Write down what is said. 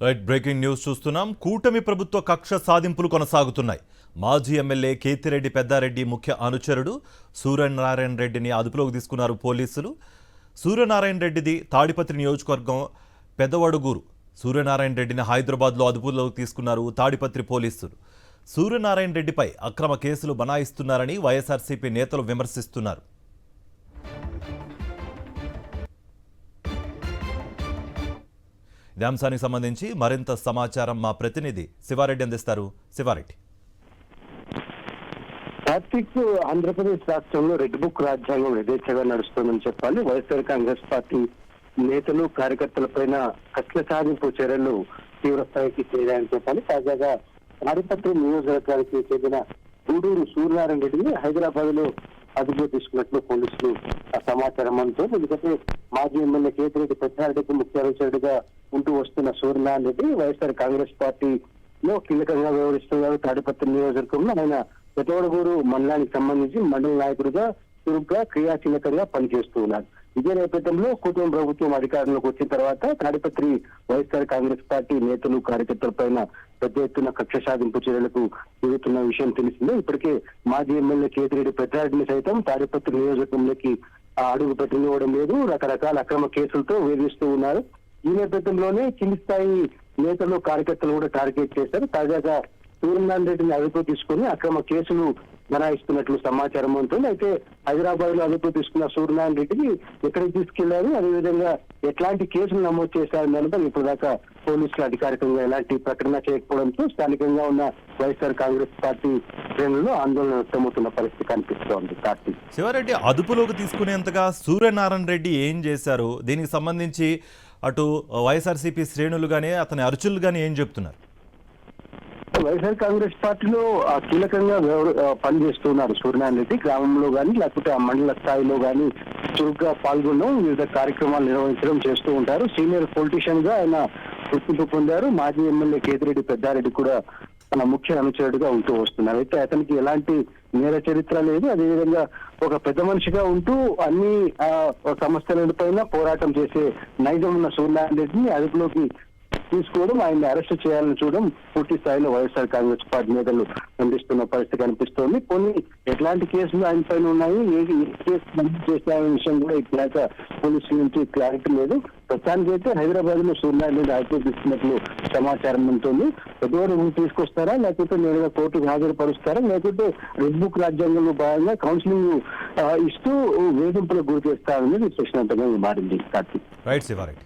Right, breaking news చూస్తున్నాం. కూటమి ప్రభుత్వ కక్ష సాధింపులు కొనసాగుతున్నాయి. మాజీ ఎమ్మెల్యే కేతిరెడ్డి పెద్దారెడ్డి ముఖ్య అనుచరుడు సూర్యనారాయణ రెడ్డిని అదుపులోకి తీసుకున్నారు పోలీసులు. సూర్యనారాయణ రెడ్డిది తాడిపత్రి నియోజకవర్గం పెద్దవడుగూరు. సూర్యనారాయణ రెడ్డిని హైదరాబాద్లో అదుపులోకి తీసుకున్నారు తాడిపత్రి పోలీసులు. సూర్యనారాయణ రెడ్డిపై అక్రమ కేసులు బనాయిస్తున్నారని వైఎస్ఆర్సీపీ నేతలు విమర్శిస్తున్నారు. ఈ అంశానికి సంబంధించి మరింత సమాచారం మా ప్రతినిధి శివారెడ్డి అందిస్తారు. శివారెడ్డి. కార్తీక్, ఆంధ్రప్రదేశ్ రాష్ట్రంలో రెడ్ బుక్ రాజ్యాంగం యథేచ్ఛగా నడుస్తుందని చెప్పాలి. వైఎస్ఆర్ కాంగ్రెస్ పార్టీ నేతలు కార్యకర్తల పైన కక్ష సాధింపు చర్యలు తీవ్రస్థాయికి చేరాయని చెప్పాలి. తాజాగా తాడిపత్రి నియోజకవర్గానికి చెందిన గూడూరు సూర్యనారాయణ రెడ్డిని హైదరాబాద్ లో అదుపులో తీసుకున్నట్లు పోలీసులు సమాచారం అందుతుంది. ఎందుకంటే మాజీ ఎమ్మెల్యే కేతిరెడ్డి పెద్దారెడ్డికి ముఖ్య అనుచరుడిగా ఉంటూ వస్తున్న సూర్యనారాయణ రెడ్డి వైఎస్ఆర్ కాంగ్రెస్ పార్టీలో కీలకంగా వ్యవహరిస్తున్నారు. తాడిపత్రి నియోజకవర్గంలో ఆయన పెద్దవడుగూరు మండలానికి సంబంధించి మండల నాయకుడిగా చురుగ్గా క్రియాశీలకంగా పనిచేస్తూ ఉన్నారు. ఇదే నేపథ్యంలో కూటమి ప్రభుత్వం అధికారంలోకి వచ్చిన తర్వాత తాడిపత్రి వైఎస్ఆర్ కాంగ్రెస్ పార్టీ నేతలు కార్యకర్తల పైన పెద్ద ఎత్తున కక్ష సాధింపు చర్యలకు దిగుతున్న విషయం తెలిసిందే. ఇప్పటికే మాజీ ఎమ్మెల్యే కేతిరెడ్డి పెద్దారెడ్డిని సైతం తాడిపత్రి నియోజకవర్గంలోకి అడుగు పెట్టనివ్వడం లేదు. రకరకాల అక్రమ కేసులతో వేధిస్తూ ఉన్నారు. ఈ నేపథ్యంలోనే కింది స్థాయి నేతలు కార్యకర్తలు కూడా టార్గెట్ చేశారు. తాజాగా సూర్యనారాయణ రెడ్డిని అదుపు తీసుకుని అక్రమ కేసులు బనాయిస్తున్నట్లు సమాచారం ఉంటుంది. అయితే హైదరాబాద్ లో అదుపు తీసుకున్న సూర్యనారాయణ రెడ్డిని ఎక్కడికి తీసుకెళ్లారు, అదేవిధంగా ఎట్లాంటి కేసులు నమోదు చేశారని దానిపై ఇప్పుడు దాకా పోలీసులు అధికారికంగా ఎలాంటి ప్రకటన చేయకపోవడంతో స్థానికంగా ఉన్న వైఎస్ఆర్ కాంగ్రెస్ పార్టీ శ్రేణుల్లో ఆందోళన వ్యక్తమవుతున్న పరిస్థితి కనిపిస్తోంది. కార్తీక్, శివారెడ్డి అదుపులోకి తీసుకునేంతగా సూర్యనారాయణ రెడ్డి ఏం చేశారు? దీనికి సంబంధించి అటు వైఎస్ఆర్సీపీ శ్రేణులు కానీ అతని అర్చులు కానీ ఏం చెప్తున్నారు? వైఎస్ఆర్ కాంగ్రెస్ పార్టీలో కీలకంగా పనిచేస్తున్నారు సూర్యనారాయణ రెడ్డి. గ్రామంలో కానీ లేకపోతే ఆ మండల స్థాయిలో కానీ చురుగ్గా పాల్గొనడం, వివిధ కార్యక్రమాలు నిర్వహించడం చేస్తూ ఉంటారు. సీనియర్ పొలిటీషియన్ గా ఆయన గుర్తింపు పొందారు. మాజీ ఎమ్మెల్యే కేతిరెడ్డి పెద్దారెడ్డి కూడా తన ముఖ్య అనుచరుడిగా ఉంటూ వస్తున్నారు. అయితే అతనికి ఎలాంటి నేర చరిత్ర లేదు. అదేవిధంగా ఒక పెద్ద మనిషిగా ఉంటూ అన్ని సమస్యలపైన పోరాటం చేసే నైజం ఉన్న సూర్యనారాయణ రెడ్డిని అదుపులోకి తీసుకోవడం, ఆయన్ని అరెస్ట్ చేయాలని చూడడం పూర్తి స్థాయిలో వైఎస్ఆర్ కాంగ్రెస్ పార్టీ నేతలు ఖండిస్తున్న పరిస్థితి కనిపిస్తోంది. కొన్ని ఎట్లాంటి కేసులు ఆయన పైన ఉన్నాయి, ఏ కేసు చేసిన విషయం కూడా ఇప్పటిదాకా పోలీసుల నుంచి క్లారిటీ లేదు. ప్రస్తుతానికి అయితే హైదరాబాద్ లో సూర్యనారాయణ రెడ్డి అదుపు తీసుకున్నట్లు సమాచారం ఉంటుంది. పెద్దవారు తీసుకొస్తారా, లేకపోతే నేరుగా కోర్టుకు హాజరుపరుస్తారా, లేకపోతే రెడ్ బుక్ రాజ్యాంగంలో భాగంగా కౌన్సిలింగ్ ఇస్తూ వేధింపులకు గురి చేస్తారనేది ప్రశ్నార్థంగా మారింది. కార్తీక్. రైట్ శివారెడ్డి.